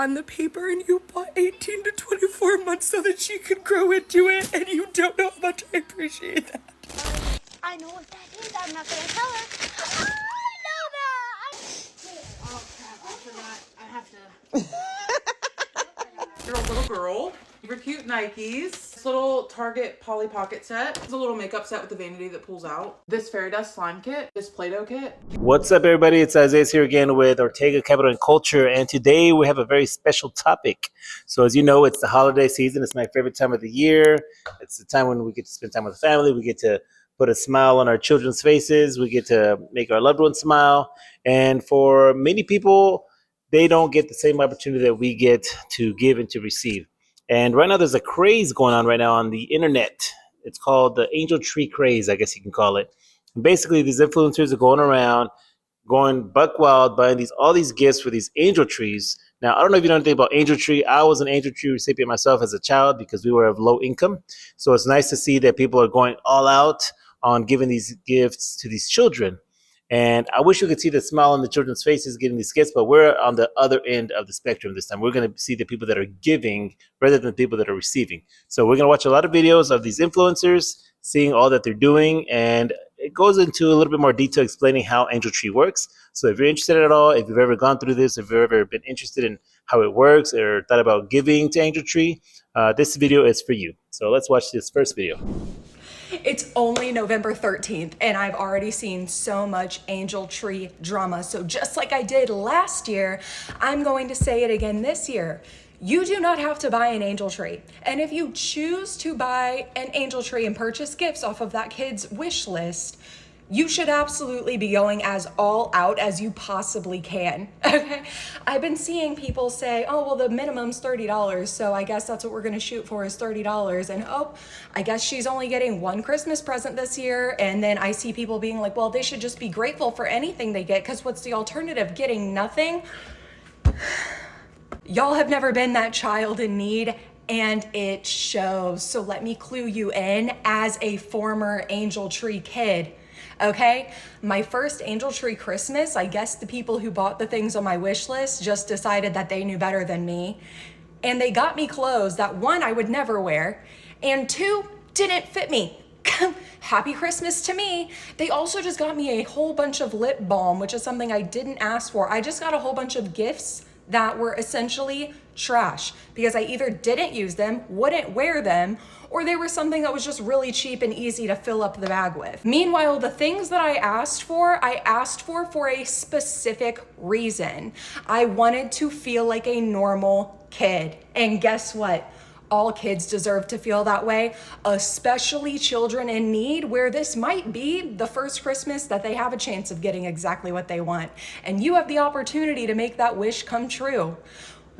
on the paper and you bought 18 to 24 months so that she could grow into it, and you don't know how much I appreciate that. I know what that is. I'm not gonna tell her. I know that. Oh crap! I forgot. I have to. You're a little girl. Your cute Nikes. This little Target Polly Pocket set. It's a little makeup set with the vanity that pulls out. This fairy dust slime kit. This Play-Doh kit. What's up, everybody? It's Isaiah here again with Ortega Capital and Culture, and today we have a very special topic. So as you know, it's the holiday season. It's my favorite time of the year. It's the time when we get to spend time with the family. We get to put a smile on our children's faces. We get to make our loved ones smile. And for many people, they don't get the same opportunity that we get to give and to receive. And right now there's a craze going on right now on the internet. It's called the angel tree craze, I guess you can call it. And basically, these influencers are going around, going buck wild, buying all these gifts for these angel trees. Now, I don't know if you know anything about angel tree. I was an angel tree recipient myself as a child because we were of low income. So it's nice to see that people are going all out on giving these gifts to these children. And I wish you could see the smile on the children's faces getting these gifts, but we're on the other end of the spectrum this time. We're going to see the people that are giving rather than the people that are receiving. So we're going to watch a lot of videos of these influencers, seeing all that they're doing, and it goes into a little bit more detail explaining how Angel Tree works. So if you're interested at all, if you've ever gone through this, if you've ever been interested in how it works or thought about giving to Angel Tree, this video is for you. So let's watch this first video. It's only November 13th, and I've already seen so much angel tree drama. So just like I did last year, I'm going to say it again this year. You do not have to buy an angel tree. And if you choose to buy an angel tree and purchase gifts off of that kid's wish list, you should absolutely be going as all out as you possibly can, okay? I've been seeing people say, oh, well, the minimum's $30, so I guess that's what we're gonna shoot for is $30. And oh, I guess she's only getting one Christmas present this year. And then I see people being like, well, they should just be grateful for anything they get, because what's the alternative? Getting nothing? Y'all have never been that child in need, and it shows. So let me clue you in as a former angel tree kid. Okay, my first angel tree Christmas, I guess the people who bought the things on my wish list just decided that they knew better than me. And they got me clothes that, one, I would never wear, and two, didn't fit me. Happy Christmas to me. They also just got me a whole bunch of lip balm, which is something I didn't ask for. I just got a whole bunch of gifts that were essentially trash because I either didn't use them, wouldn't wear them, or they were something that was just really cheap and easy to fill up the bag with. Meanwhile, the things that I asked for a specific reason. I wanted to feel like a normal kid. And guess what? All kids deserve to feel that way, especially children in need, where this might be the first Christmas that they have a chance of getting exactly what they want. And you have the opportunity to make that wish come true.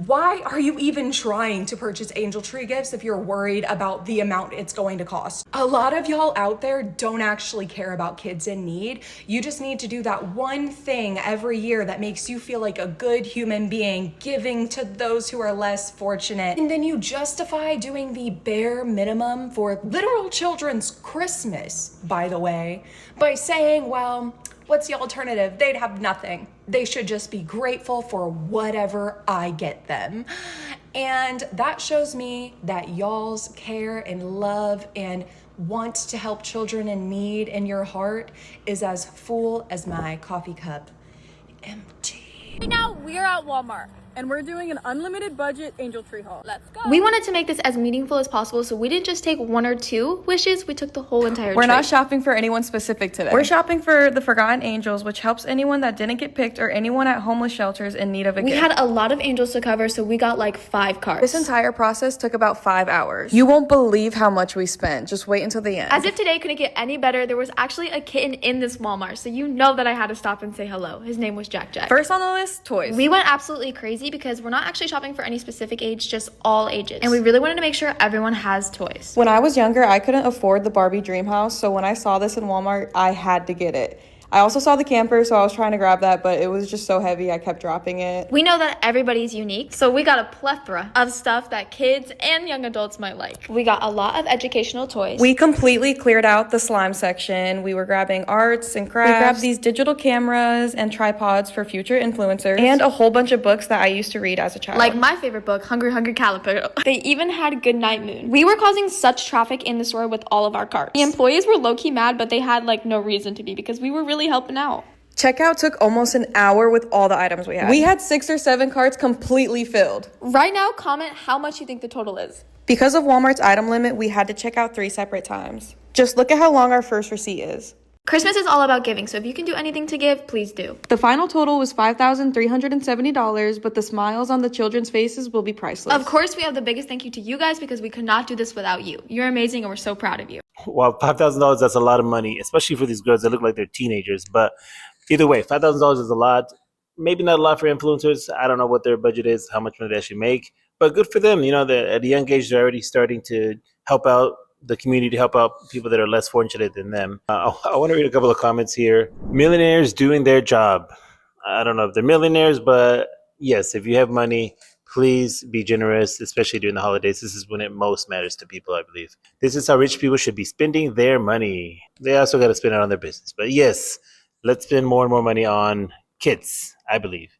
Why are you even trying to purchase angel tree gifts if you're worried about the amount it's going to cost? A lot of y'all out there don't actually care about kids in need. You just need to do that one thing every year that makes you feel like a good human being, giving to those who are less fortunate. And then you justify doing the bare minimum for literal children's Christmas, by the way, by saying, well, what's the alternative? They'd have nothing. They should just be grateful for whatever I get them. And that shows me that y'all's care and love and want to help children in need in your heart is as full as my coffee cup empty. Right now, we are at Walmart, and we're doing an unlimited budget angel tree haul. Let's go. We wanted to make this as meaningful as possible, so we didn't just take one or two wishes, we took the whole entire We're tree. not shopping for anyone specific today. We're shopping for the Forgotten Angels, which helps anyone that didn't get picked or anyone at homeless shelters in need of a gift. We had a lot of angels to cover, so we got like 5 cards. This entire process took about 5 hours. You won't believe how much we spent. Just wait until the end. As if today couldn't get any better, there was actually a kitten in this Walmart, so you know that I had to stop and say hello. His name was Jack Jack. First on the list, toys. We went absolutely crazy because we're not actually shopping for any specific age, just all ages. And we really wanted to make sure everyone has toys. When I was younger, I couldn't afford the Barbie Dream House, so when I saw this in Walmart, I had to get it. I also saw the camper, so I was trying to grab that, but it was just so heavy, I kept dropping it. We know that everybody's unique, so we got a plethora of stuff that kids and young adults might like. We got a lot of educational toys. We completely cleared out the slime section. We were grabbing arts and crafts. We grabbed these digital cameras and tripods for future influencers, and a whole bunch of books that I used to read as a child. Like my favorite book, Hungry Hungry Caterpillar. They even had Goodnight Moon. We were causing such traffic in the store with all of our carts. The employees were low-key mad, but they had like no reason to be because we were really helping out. Checkout took almost an hour with all the items we had. We had 6 or 7 carts completely filled. Right now, comment how much you think the total is. Because of Walmart's item limit, we had to check out 3 separate times. Just look at how long our first receipt is. Christmas is all about giving, so if you can do anything to give, please do. The final total was $5,370, but the smiles on the children's faces will be priceless. Of course, we have the biggest thank you to you guys because we could not do this without you. You're amazing and we're so proud of you. Well, $5,000, that's a lot of money, especially for these girls that look like they're teenagers. But either way, $5,000 is a lot. Maybe not a lot for influencers. I don't know what their budget is, how much money they actually make. But good for them. You know, at a young age, they're already starting to help out the community, to help out people that are less fortunate than them. I want to read a couple of comments here. Millionaires doing their job. I don't know if they're millionaires, but yes, if you have money, please be generous, especially during the holidays. This is when it most matters to people, I believe. This is how rich people should be spending their money. They also got to spend it on their business. But yes, let's spend more and more money on kids, I believe.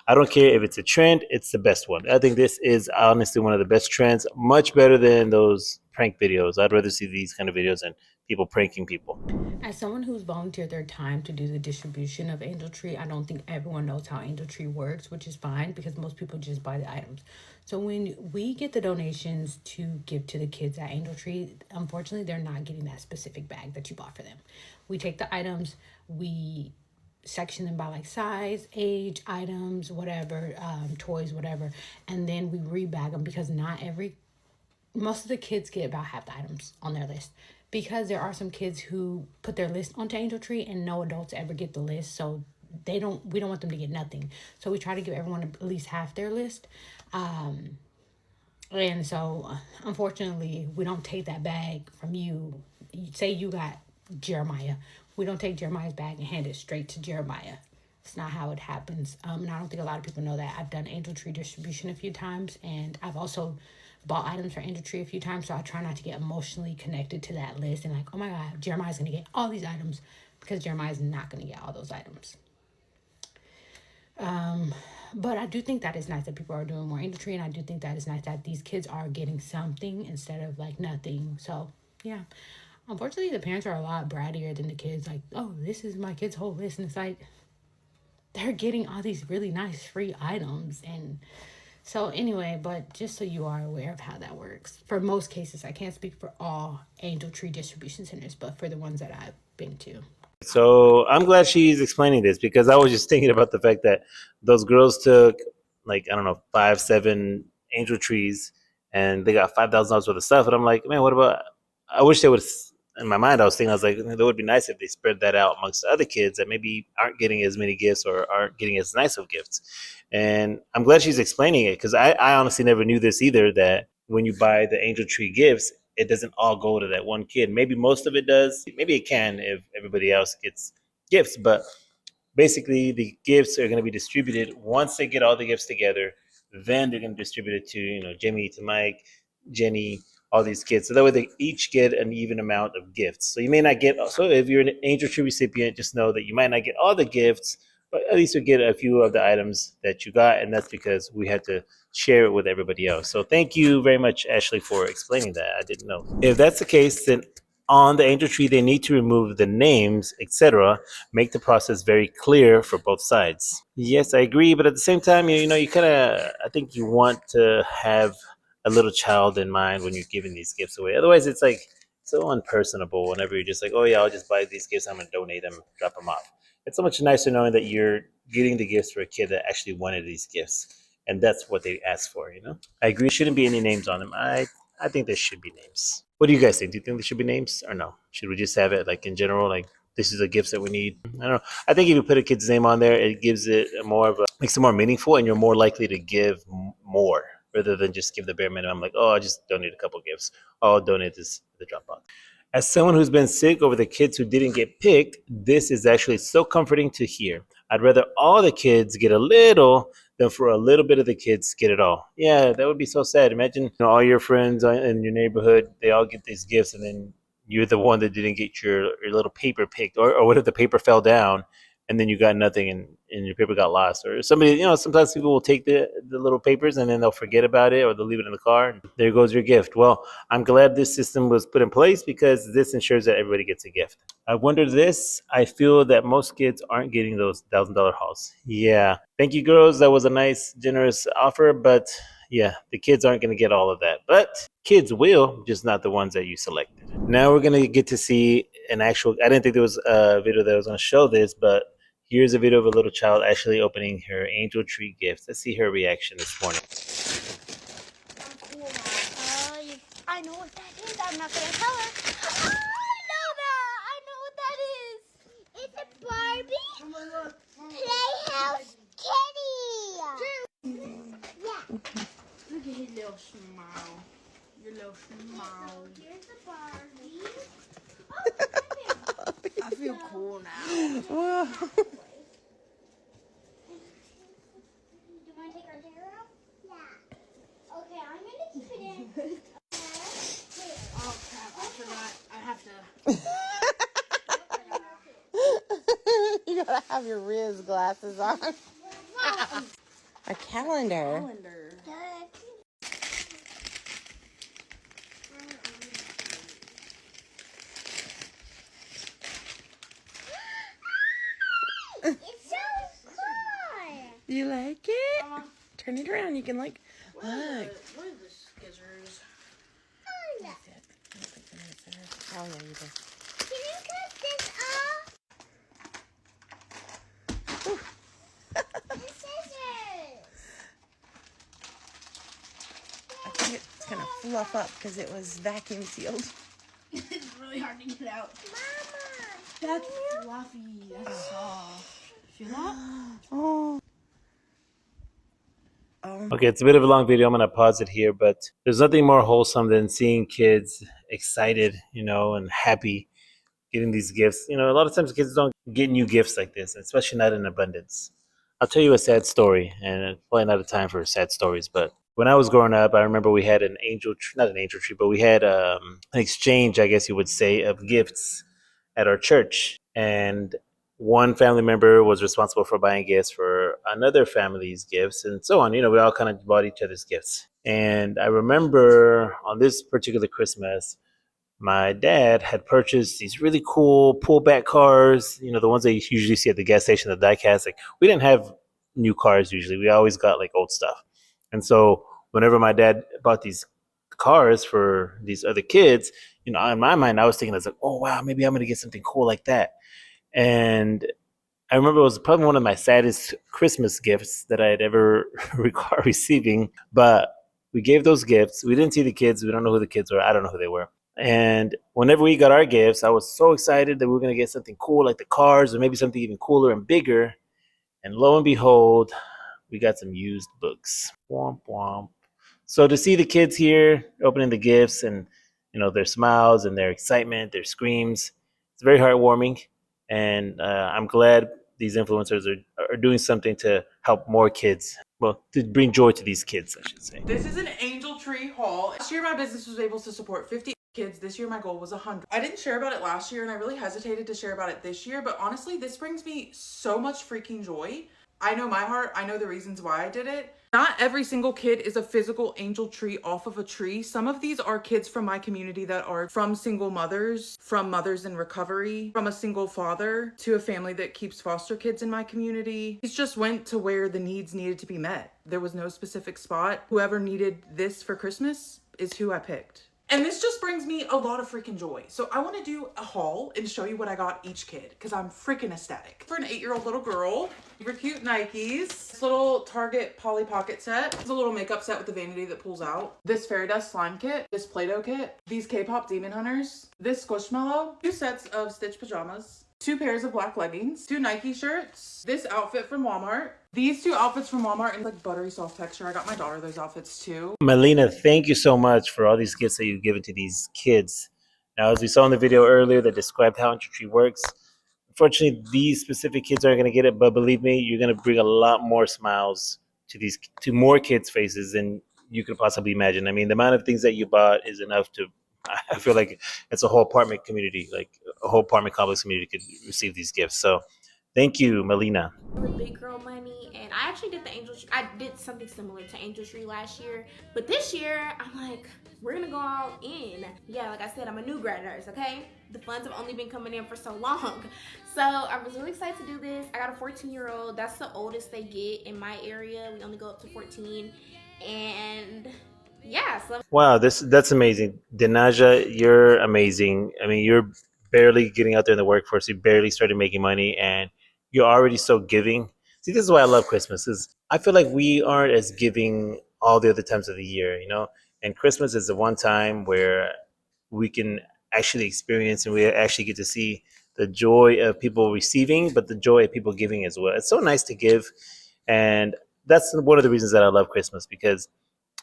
I don't care if it's a trend, it's the best one. I think this is honestly one of the best trends, much better than those prank videos. I'd rather see these kind of videos than people pranking people. As someone who's volunteered their time to do the distribution of Angel Tree, I don't think everyone knows how Angel Tree works, which is fine because most people just buy the items. So when we get the donations to give to the kids at Angel Tree, unfortunately, they're not getting that specific bag that you bought for them. We take the items, we section them by like size, age, items, whatever, toys, whatever, and then we rebag them because most of the kids get about half the items on their list, because there are some kids who put their list onto Angel Tree and no adults ever get the list, so we don't want them to get nothing. So we try to give everyone at least half their list. And so unfortunately, we don't take that bag from you. Say you got Jeremiah. We don't take Jeremiah's bag and hand it straight to Jeremiah. It's not how it happens. And I don't think a lot of people know that. I've done Angel Tree distribution a few times, and I've also bought items for Angel Tree a few times, so I try not to get emotionally connected to that list and like, oh my God, Jeremiah's going to get all these items, because Jeremiah's not going to get all those items. But I do think that is nice that people are doing more Angel Tree, and I do think that is nice that these kids are getting something instead of like nothing. So yeah, unfortunately the parents are a lot brattier than the kids. Like, oh, this is my kid's whole list, and it's like they're getting all these really nice free items. And so anyway, but just so you are aware of how that works. For most cases, I can't speak for all Angel Tree distribution centers, but for the ones that I've been to. So I'm glad she's explaining this, because I was just thinking about the fact that those girls took like, I don't know, 5, 7 Angel Trees and they got $5,000 worth of stuff. And I'm like, man, what about, I wish they would, in my mind, I was like, it would be nice if they spread that out amongst other kids that maybe aren't getting as many gifts or aren't getting as nice of gifts. And I'm glad she's explaining it, because I honestly never knew this either, that when you buy the Angel Tree gifts, it doesn't all go to that one kid. Maybe most of it does. Maybe it can if everybody else gets gifts. But basically, the gifts are going to be distributed once they get all the gifts together. Then they're going to distribute it to, Jimmy, to Mike, Jenny, all these kids. So that way they each get an even amount of gifts. So you may not get, so if you're an Angel Tree recipient, just know that you might not get all the gifts, but at least you'll get a few of the items that you got. And that's because we had to share it with everybody else. So thank you very much, Ashley, for explaining that. I didn't know. If that's the case, then on the Angel Tree, they need to remove the names, etc. Make the process very clear for both sides. Yes, I agree. But at the same time, you kind of, I think you want to have a little child in mind when you're giving these gifts away. Otherwise, it's like so unpersonable whenever you're just like, oh yeah, I'll just buy these gifts, I'm going to donate them, drop them off. It's so much nicer knowing that you're getting the gifts for a kid that actually wanted these gifts. And that's what they asked for, I agree. There shouldn't be any names on them. I think there should be names. What do you guys think? Do you think there should be names or no? Should we just have it like in general, like this is the gifts that we need? I don't know. I think if you put a kid's name on there, it gives it makes it more meaningful, and you're more likely to give more rather than just give the bare minimum. Like, oh, I just donate a couple gifts. Oh, I'll donate this to the Dropbox. As someone who's been sick over the kids who didn't get picked, this is actually so comforting to hear. I'd rather all the kids get a little than for a little bit of the kids get it all. Yeah, that would be so sad. Imagine, all your friends in your neighborhood, they all get these gifts, and then you're the one that didn't get your little paper picked. Or what if the paper fell down and then you got nothing, and your paper got lost? Or somebody, sometimes people will take the little papers and then they'll forget about it, or they'll leave it in the car, and there goes your gift. Well, I'm glad this system was put in place because this ensures that everybody gets a gift. I wonder this. I feel that most kids aren't getting those $1,000 hauls. Yeah. Thank you, girls. That was a nice, generous offer, but yeah, the kids aren't going to get all of that. But kids will, just not the ones that you selected. Now we're going to get to see an actual, I didn't think there was a video that was going to show this, but here's a video of a little child actually opening her angel tree gifts. Let's see her reaction this morning. I know what that is. I'm not gonna tell her. Oh, I know that. I know what that is. It's a Barbie Playhouse kitty. Yeah. Look at his little smile. Your little smile. Here's the Barbie. I feel cool now. Do you want to take our hair out? Yeah. Okay, I'm gonna keep it in. Oh crap, I forgot. I have to. You gotta have your Riz glasses on. A calendar. It's so cool. You like it? Turn it around. You can look. Look. What are the scissors? Oh yeah, you do. Can you cut this off? The scissors. I think it's gonna fluff up because it was vacuum sealed. It's really hard to get out. Mama. That's fluffy. That's soft. Feel that? Oh. Okay, it's a bit of a long video. I'm going to pause it here, but there's nothing more wholesome than seeing kids excited, and happy getting these gifts. A lot of times kids don't get new gifts like this, especially not in abundance. I'll tell you a sad story, and it's probably not a time for sad stories, but when I was growing up, I remember we had an angel tree, not an angel tree, but we had an exchange, I guess you would say, of gifts at our church. And one family member was responsible for buying gifts for another family's gifts, and so on. We all kind of bought each other's gifts. And I remember on this particular Christmas, my dad had purchased these really cool pullback cars, the ones that you usually see at the gas station, the diecast. Like, we didn't have new cars usually. We always got like old stuff. And so whenever my dad bought these cars for these other kids, in my mind, I was thinking, oh, wow, maybe I'm going to get something cool like that. And I remember it was probably one of my saddest Christmas gifts that I had ever recalled receiving. But we gave those gifts. We didn't see the kids. We don't know who the kids were. I don't know who they were. And whenever we got our gifts, I was so excited that we were going to get something cool like the cars, or maybe something even cooler and bigger. And lo and behold, we got some used books. Womp womp. So to see the kids here opening the gifts, and their smiles and their excitement, their screams, it's very heartwarming. And I'm glad these influencers are doing something to help more kids. Well, to bring joy to these kids, I should say. This is an angel tree haul. Last year, my business was able to support 50 kids. This year, my goal was 100. I didn't share about it last year, and I really hesitated to share about it this year. But honestly, this brings me so much freaking joy. I know my heart. I know the reasons why I did it. Not every single kid is a physical angel tree off of a tree. Some of these are kids from my community that are from single mothers, from mothers in recovery, from a single father to a family that keeps foster kids in my community. These just went to where the needs needed to be met. There was no specific spot. Whoever needed this for Christmas is who I picked. And this just brings me a lot of freaking joy. So I want to do a haul and show you what I got each kid, because I'm freaking ecstatic. For an 8-year-old little girl, super cute Nikes. This little Target Polly Pocket set. It's a little makeup set with the vanity that pulls out. This fairy dust slime kit. This Play-Doh kit. These K-pop demon hunters. This Squishmallow. 2 sets of Stitch pajamas. 2 pairs of black leggings. 2 Nike shirts. This outfit from Walmart. These 2 outfits from Walmart in like buttery soft texture. I got my daughter those outfits too. Melina, thank you so much for all these gifts that you've given to these kids. Now, as we saw in the video earlier that described how Angel Tree works, unfortunately, these specific kids aren't going to get it, but believe me, you're going to bring a lot more smiles to more kids' faces than you could possibly imagine. I mean, the amount of things that you bought is enough to. I feel like it's a whole apartment community, like a whole apartment complex community could receive these gifts. So, thank you, Melina. With big girl money, and I actually did the angel tree. I did something similar to angel tree last year, but this year I'm like, we're gonna go all in. Yeah, like I said, I'm a new grad nurse. Okay, the funds have only been coming in for so long, so I was really excited to do this. I got a 14-year-old. That's the oldest they get in my area. We only go up to 14, and yeah, so Wow, that's amazing. Dinaja, you're amazing. I mean, you're barely getting out there in the workforce. You barely started making money and you're already so giving. See, this is why I love Christmas, is I feel like we aren't as giving all the other times of the year, you know? And Christmas is the one time where we can actually experience and we actually get to see the joy of people receiving, but the joy of people giving as well. It's so nice to give. And that's one of the reasons that I love Christmas, because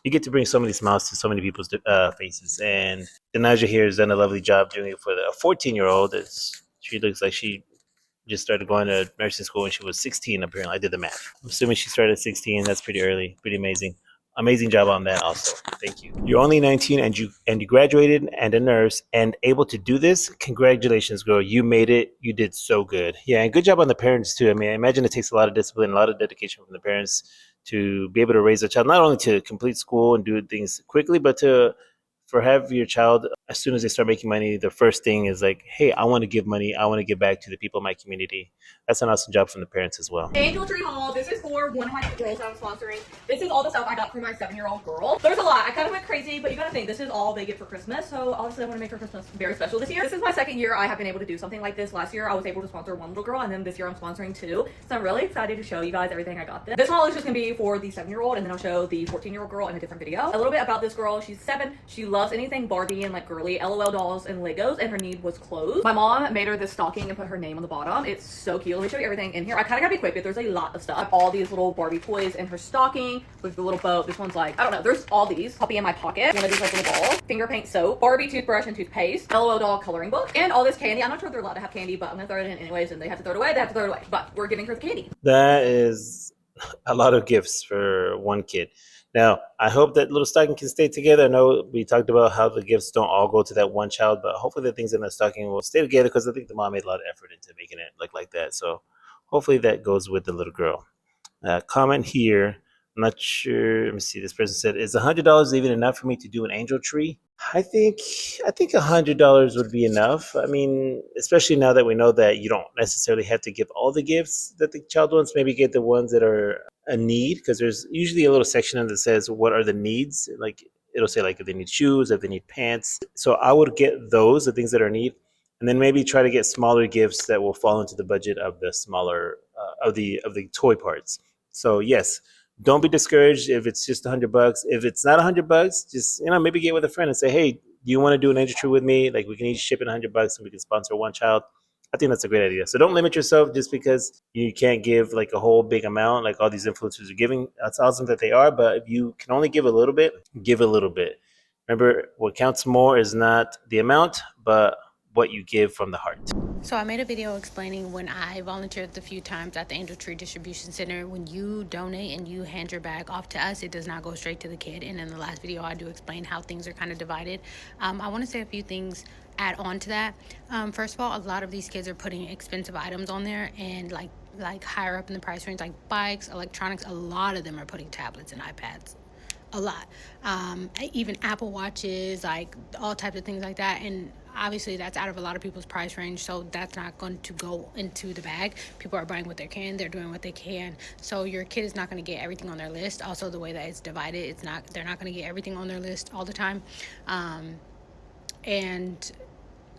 you get to bring so many smiles to so many people's faces. And Dinaja here has done a lovely job doing it for the 14-year-old. She looks like she just started going to nursing school when she was 16, apparently. I did the math. I'm assuming she started at 16. That's pretty early, pretty amazing. Amazing job on that also. Thank you. You're only 19 and you graduated and a nurse and able to do this. Congratulations, girl. You made it. You did so good. Yeah, and good job on the parents too. I mean, I imagine it takes a lot of discipline, a lot of dedication from the parents to be able to raise a child, not only to complete school and do things quickly, but to for have your child, as soon as they start making money, the first thing is like, hey, I want to give money. I want to give back to the people in my community. That's an awesome job from the parents as well. Angel Tree Haul. This is for one of my girls I'm sponsoring. This is all the stuff I got for my 7-year-old girl. There's a lot. I kind of went crazy, but you gotta think, this is all they get for Christmas. So obviously I want to make her Christmas very special this year. This is my second year I have been able to do something like this. Last year I was able to sponsor one little girl, and then this year I'm sponsoring 2. So I'm really excited to show you guys everything I got this. This haul is just gonna be for the 7-year-old, and then I'll show the 14-year-old girl in a different video. A little bit about this girl. She's 7. She loves anything Barbie and like girly LOL dolls and Legos, and her need was clothes. My mom made her this stocking and put her name on the bottom. It's so cute. Let me show you everything in here. I kind of gotta be quick, but there's a lot of stuff. All these little Barbie toys in her stocking with the little boat. This one's like, I don't know, there's all these. Puppy in my pocket. One of these like little balls. Finger paint soap. Barbie toothbrush and toothpaste. LOL doll coloring book. And all this candy. I'm not sure if they're allowed to have candy, but I'm gonna throw it in anyways, and they have to throw it away. They have to throw it away. But we're giving her the candy. That is a lot of gifts for one kid. Now, I hope that little stocking can stay together. I know we talked about how the gifts don't all go to that one child, but hopefully the things in the stocking will stay together, because I think the mom made a lot of effort into making it look like that. So hopefully that goes with the little girl. Comment here. I'm not sure. Let me see. This person said, "Is $100 even enough for me to do an angel tree?" I think $100 would be enough. I mean, especially now that we know that you don't necessarily have to give all the gifts that the child wants. Maybe get the ones that are a need, because there's usually a little section that says what are the needs. Like it'll say like if they need shoes, if they need pants. So I would get those, the things that are a need, and then maybe try to get smaller gifts that will fall into the budget of the smaller of the toy parts. So yes, don't be discouraged if it's just $100. If it's not $100, just maybe get with a friend and say, hey, do you want to do an angel tree with me? Like we can each ship in $100 and we can sponsor one child. I think that's a great idea. So don't limit yourself just because you can't give like a whole big amount like all these influencers are giving. That's awesome that they are, but if you can only give a little bit, give a little bit. Remember, what counts more is not the amount, but what you give from the heart. So I made a video explaining when I volunteered the few times at the Angel Tree Distribution Center. When you donate and you hand your bag off to us, it does not go straight to the kid. And in the last video, I do explain how things are kind of divided. I want to say a few things add on to that. First of all, a lot of these kids are putting expensive items on there, and like higher up in the price range, like bikes, electronics. A lot of them are putting tablets and iPads. A lot. Even Apple Watches, like all types of things like that. And obviously that's out of a lot of people's price range, so that's not going to go into the bag. People are buying what they can, they're doing what they can, so your kid is not going to get everything on their list. Also, the way that it's divided, they're not going to get everything on their list all the time. And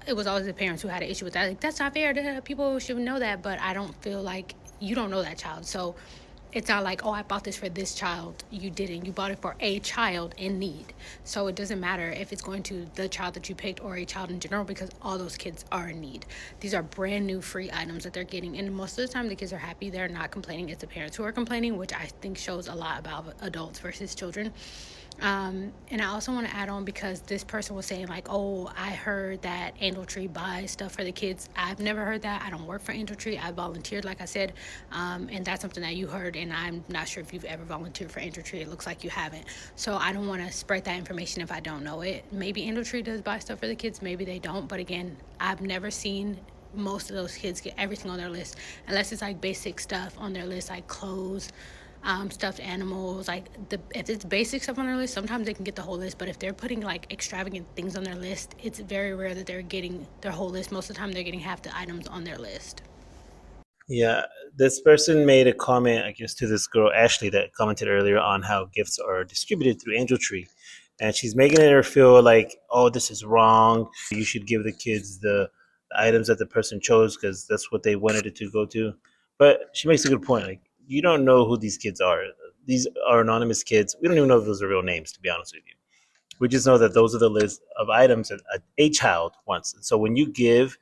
it was always the parents who had an issue with that. Like, that's not fair. People should know that, but I don't feel like you don't know that child. So it's not like, oh, I bought this for this child. You didn't. You bought it for a child in need. So it doesn't matter if it's going to the child that you picked or a child in general, because all those kids are in need. These are brand new free items that they're getting. And most of the time the kids are happy. They're not complaining. It's the parents who are complaining, which I think shows a lot about adults versus children. And I also want to add on, because this person was saying like, oh, I heard that Angel Tree buys stuff for the kids. I've never heard that. I don't work for Angel Tree. I volunteered, like I said, and that's something that you heard, and I'm not sure if you've ever volunteered for Angel Tree. It looks like you haven't. So I don't want to spread that information if I don't know it. Maybe Angel Tree does buy stuff for the kids, maybe they don't, but again, I've never seen most of those kids get everything on their list, unless it's like basic stuff on their list, like clothes, stuffed animals. Like, if it's basic stuff on their list, sometimes they can get the whole list, but if they're putting like extravagant things on their list, it's very rare that they're getting their whole list. Most of the time they're getting half the items on their list. Yeah, this person made a comment, I guess, to this girl, Ashley, that commented earlier on how gifts are distributed through Angel Tree. And she's making her feel like, oh, this is wrong. You should give the kids the items that the person chose because that's what they wanted it to go to. But she makes a good point. Like, you don't know who these kids are. These are anonymous kids. We don't even know if those are real names, to be honest with you. We just know that those are the list of items that a child wants. And so when you give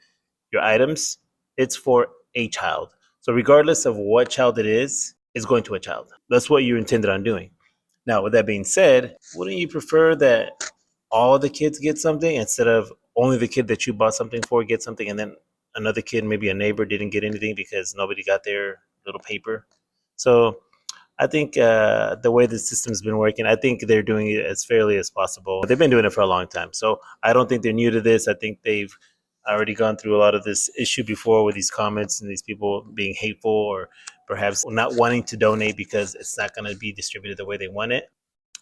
your items, it's for a child. So regardless of what child it is, it's going to a child. That's what you intended on doing. Now, with that being said, wouldn't you prefer that all the kids get something instead of only the kid that you bought something for get something, and then another kid, maybe a neighbor, didn't get anything because nobody got their little paper? So I think the way the system's been working, I think they're doing it as fairly as possible. They've been doing it for a long time. So I don't think they're new to this. I think they've already gone through a lot of this issue before with these comments and these people being hateful or perhaps not wanting to donate because it's not going to be distributed the way they want it.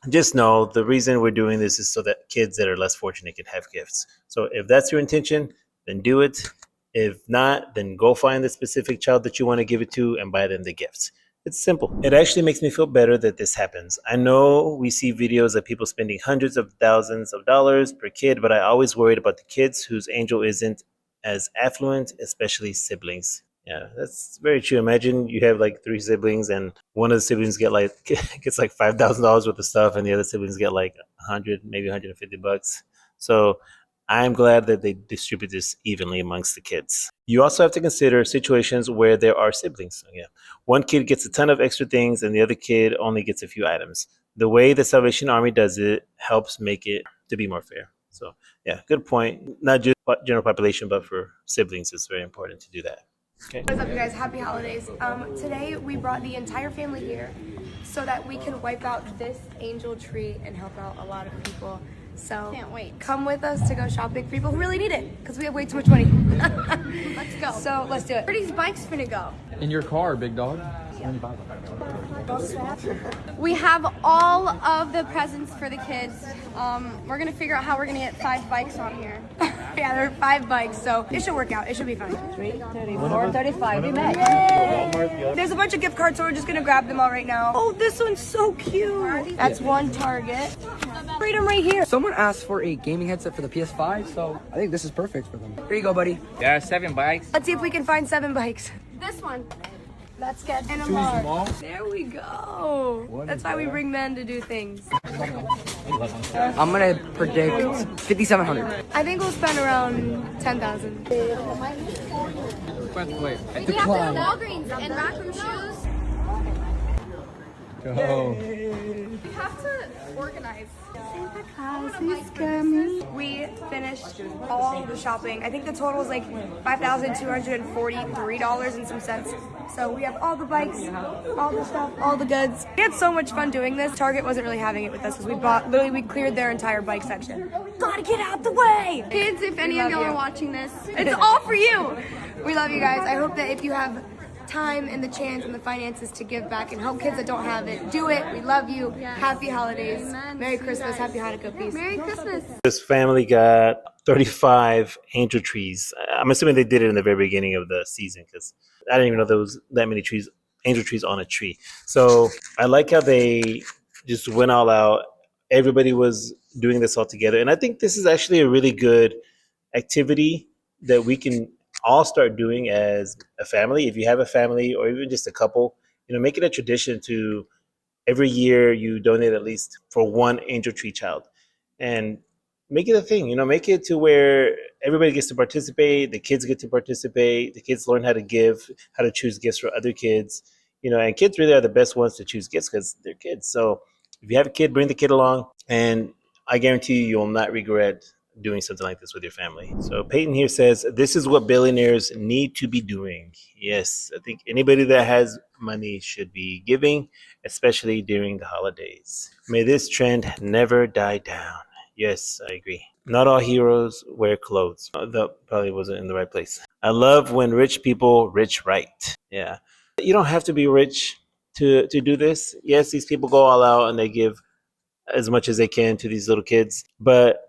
Just know the reason we're doing this is so that kids that are less fortunate can have gifts. So if that's your intention, then do it. If not, then go find the specific child that you want to give it to and buy them the gifts. It's simple. It actually makes me feel better that this happens. I know we see videos of people spending hundreds of thousands of dollars per kid, but I always worried about the kids whose angel isn't as affluent, especially siblings. Yeah, that's very true. Imagine you have like 3 siblings, and one of the siblings gets like $5,000 worth of stuff, and the other siblings get like 100, maybe $150. So I'm glad that they distribute this evenly amongst the kids. You also have to consider situations where there are siblings. Yeah, one kid gets a ton of extra things, and the other kid only gets a few items. The way the Salvation Army does it helps make it to be more fair. So yeah, good point. Not just general population, but for siblings, it's very important to do that. Okay. What's up, you guys? Happy holidays. Today we brought the entire family here so that we can wipe out this angel tree and help out a lot of people. So Can't wait. Come with us to go shopping for people who really need it, because we have way too much money. Let's go. So let's do it. Where are these bikes finna go? In your car, big dog. We have all of the presents for the kids. We're gonna figure out how we're gonna get 5 bikes on here. Yeah, there are 5 bikes, so it should work out. It should be fine. 435, we met. Yay! There's a bunch of gift cards, so we're just gonna grab them all right now. Oh, this one's so cute. That's one Target. Freedom right here. Someone asked for a gaming headset for the PS5, so I think this is perfect for them. Here you go, buddy. There are 7 bikes. Let's see if we can find 7 bikes. This one. That's good. And a small. There we go. That's why we bring men to do things. I'm gonna predict 5,700. I think we'll spend around 10,000. Wait. We have to Walgreens and raccoon shoes. Go. We have to organize. Santa Claus is coming. We finished all the shopping. I think the total is like $5,243 and some cents. So we have all the bikes, all the stuff, all the goods. We had so much fun doing this. Target wasn't really having it with us because we cleared their entire bike section. Gotta get out the way! Kids, if any of y'all are watching this, It's all for you! We love you guys. I hope that if you have time and the chance and the finances to give back and help kids that don't have it, do it. We love you. Yes. Happy holidays. Amen. Merry See you Christmas. guys. Happy Hanukkah. Peace. Merry Christmas. This family got 35 angel trees. I'm assuming they did it in the very beginning of the season because I didn't even know there was that many trees, angel trees on a tree. So I like how they just went all out. Everybody was doing this all together. And I think this is actually a really good activity that we can all start doing as a family. If you have a family or even just a couple, make it a tradition to every year you donate at least for one angel tree child and make it a thing. Make it to where everybody gets to participate. The kids get to participate. The kids learn how to give, how to choose gifts for other kids, and kids really are the best ones to choose gifts because they're kids. So if you have a kid, bring the kid along. And I guarantee you'll not regret doing something like this with your family. So Peyton here says, this is what billionaires need to be doing. Yes, I think anybody that has money should be giving, especially during the holidays. May this trend never die down. Yes, I agree. Not all heroes wear clothes. That probably wasn't in the right place. I love when rich people rich right. Yeah. You don't have to be rich to do this. Yes, these people go all out and they give as much as they can to these little kids. But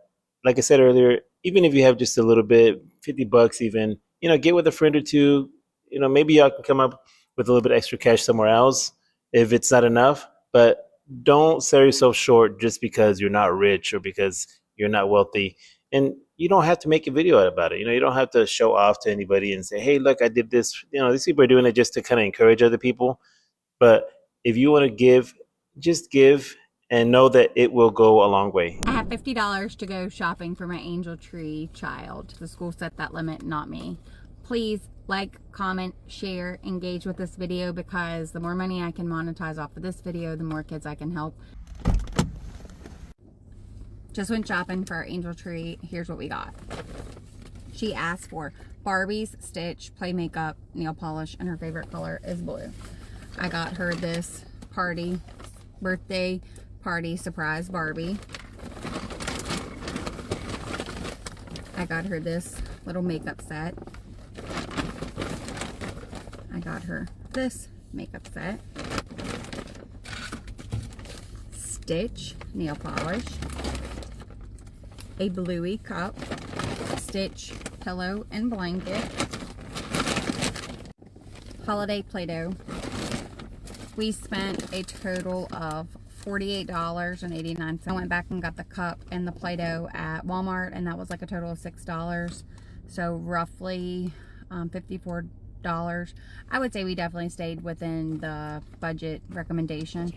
like I said earlier, even if you have just a little bit, $50 even, get with a friend or two. Maybe y'all can come up with a little bit extra cash somewhere else if it's not enough. But don't sell yourself short just because you're not rich or because you're not wealthy. And you don't have to make a video about it. You don't have to show off to anybody and say, hey, look, I did this. These people are doing it just to kind of encourage other people. But if you want to give, just give and know that it will go a long way. I have $50 to go shopping for my angel tree child. The school set that limit, not me. Please like, comment, share, engage with this video, because the more money I can monetize off of this video, the more kids I can help. Just went shopping for our angel tree. Here's what we got. She asked for Barbie's, Stitch, play makeup, nail polish, and her favorite color is blue. I got her this birthday party surprise Barbie. I got her this little makeup set. I got her this makeup set. Stitch nail polish. A bluey cup. Stitch pillow and blanket. Holiday Play-Doh. We spent a total of $48.89. I went back and got the cup and the Play-Doh at Walmart, and that was like a total of $6. So roughly $54. I would say we definitely stayed within the budget recommendation.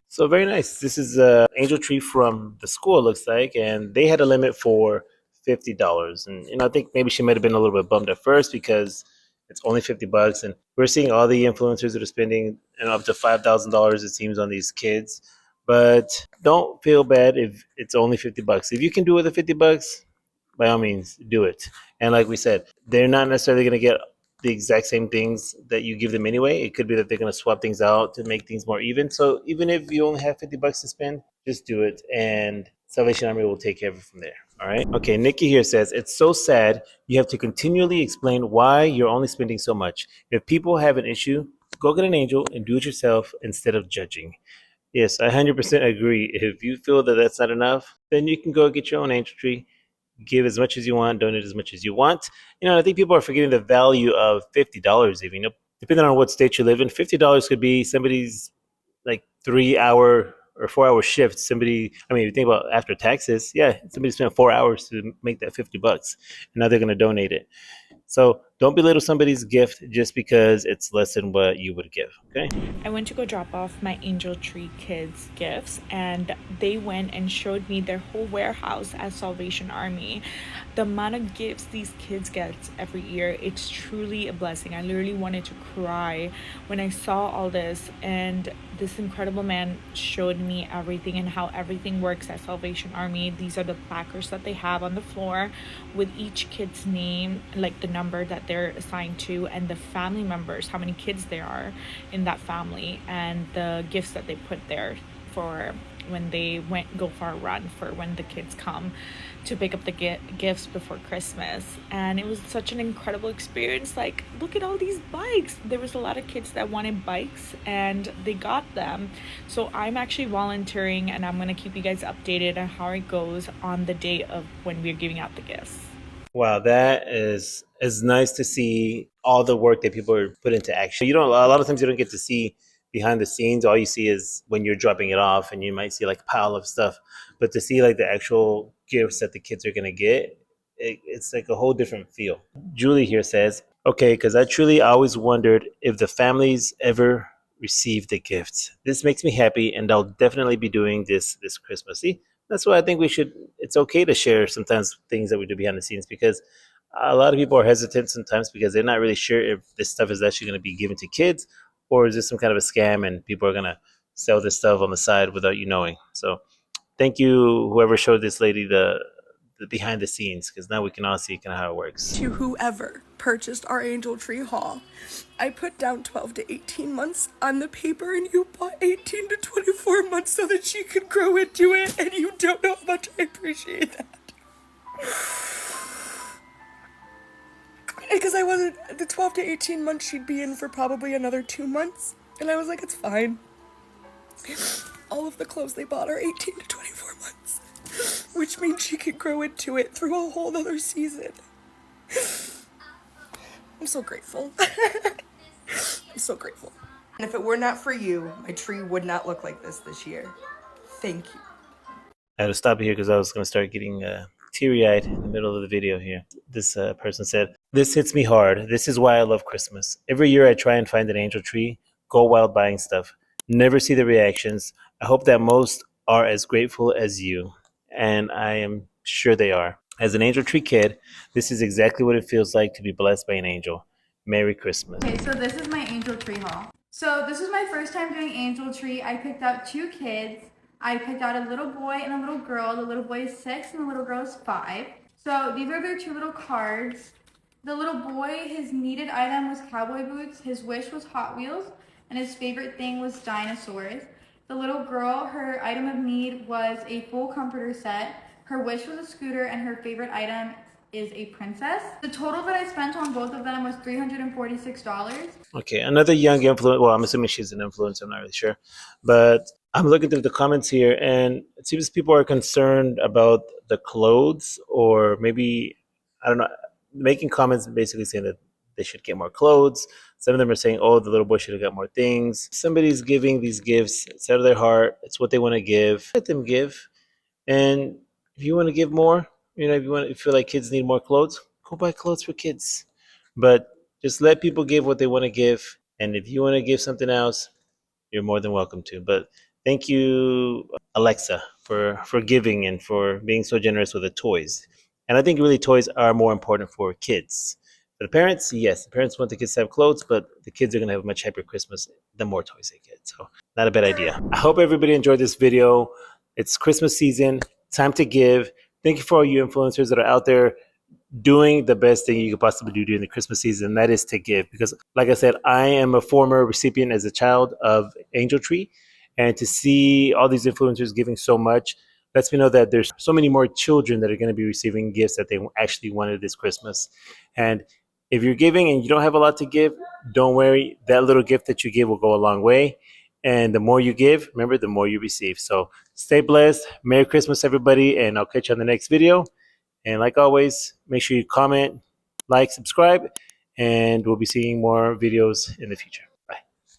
So very nice. This is angel tree from the school, it looks like, and they had a limit for $50. And I think maybe she might have been a little bit bummed at first because it's only $50, and we're seeing all the influencers that are spending up to $5,000, it seems, on these kids. But don't feel bad if it's only $50. If you can do it with the $50, by all means, do it. And like we said, they're not necessarily going to get the exact same things that you give them anyway. It could be that they're going to swap things out to make things more even. So even if you only have $50 to spend, just do it, and Salvation Army will take care of it from there. All right. Okay. Nikki here says, it's so sad you have to continually explain why you're only spending so much. If people have an issue, go get an angel and do it yourself instead of judging. Yes, I 100% agree. If you feel that that's not enough, then you can go get your own angel tree. Give as much as you want, donate as much as you want. I think people are forgetting the value of $50 even. Depending on what state you live in, $50 could be somebody's like 3-hour or 4-hour shift. Somebody, if you think about after taxes, yeah, somebody spent 4 hours to make that $50, and now they're going to donate it. So don't belittle somebody's gift just because it's less than what you would give, okay? I went to go drop off my angel tree kids gifts, and they went and showed me their whole warehouse at Salvation Army. The amount of gifts these kids get every year, it's truly a blessing. I literally wanted to cry when I saw all this, and this incredible man showed me everything and how everything works at Salvation Army. These are the placards that they have on the floor with each kid's name, like the number that they're assigned to, and the family members, how many kids there are in that family, and the gifts that they put there for when they go for a run, for when the kids come to pick up the gifts before Christmas. And it was such an incredible experience. Like, look at all these bikes. There was a lot of kids that wanted bikes and they got them. So I'm actually volunteering, and I'm going to keep you guys updated on how it goes on the day of when we're giving out the gifts. Wow, that is nice to see all the work that people are put into action. A lot of times you don't get to see behind the scenes. All you see is when you're dropping it off, and you might see like a pile of stuff. But to see like the actual gifts that the kids are gonna get, it's like a whole different feel. Julie here says, okay, because I truly always wondered if the families ever received the gifts. This makes me happy, and I'll definitely be doing this Christmas. See, that's why I think it's okay to share sometimes things that we do behind the scenes, because a lot of people are hesitant sometimes because they're not really sure if this stuff is actually going to be given to kids, or is this some kind of a scam and people are going to sell this stuff on the side without you knowing. So thank you, whoever showed this lady the behind the scenes, because now we can all see kind of how it works. To whoever purchased our angel tree haul, I put down 12 to 18 months on the paper, and you bought 18 to 24 months so that she could grow into it, and you don't know how much I appreciate that. Because I wasn't, the 12 to 18 months she'd be in for probably another 2 months, and I was like, it's fine. All of the clothes they bought are 18 to 24 months, which means she could grow into it through a whole other season. I'm so grateful. I'm so grateful. And if it were not for you, my tree would not look like this year. Thank you. I had to stop here because I was going to start getting teary-eyed in the middle of the video here. This person said, "This hits me hard. This is why I love Christmas. Every year I try and find an angel tree, go wild buying stuff. Never see the reactions. I hope that most are as grateful as you." And I am sure they are. As an angel tree kid, this is exactly what it feels like to be blessed by an angel. Merry Christmas. Okay, so this is my angel tree haul. So this was my first time doing angel tree. I picked out 2 kids. I picked out a little boy and a little girl. The little boy is 6 and the little girl is 5. So these are their 2 little cards. The little boy, his needed item was cowboy boots. His wish was Hot Wheels. And his favorite thing was dinosaurs. The little girl, her item of need was a full comforter set. Her wish was a scooter, and her favorite item is a princess. The total that I spent on both of them was $346. Okay, another young influencer. Well, I'm assuming she's an influencer. I'm not really sure. But I'm looking through the comments here, and it seems people are concerned about the clothes, or maybe, I don't know, making comments basically saying that they should get more clothes. Some of them are saying, oh, the little boy should have got more things. Somebody's giving these gifts. It's out of their heart. It's what they want to give. Let them give. And if you want to give more, if you feel like kids need more clothes, go buy clothes for kids. But just let people give what they want to give. And if you want to give something else, you're more than welcome to. But thank you, Alexa, for giving and for being so generous with the toys. And I think really toys are more important for kids. For the parents, yes, the parents want the kids to have clothes, but the kids are going to have a much happier Christmas the more toys they get. So not a bad idea. I hope everybody enjoyed this video. It's Christmas season, time to give. Thank you for all you influencers that are out there doing the best thing you could possibly do during the Christmas season, and that is to give. Because like I said, I am a former recipient as a child of Angel Tree, and to see all these influencers giving so much lets me know that there's so many more children that are going to be receiving gifts that they actually wanted this Christmas. And if you're giving and you don't have a lot to give, don't worry. That little gift that you give will go a long way. And the more you give, remember, the more you receive. So stay blessed. Merry Christmas, everybody. And I'll catch you on the next video. And like always, make sure you comment, like, subscribe, and we'll be seeing more videos in the future.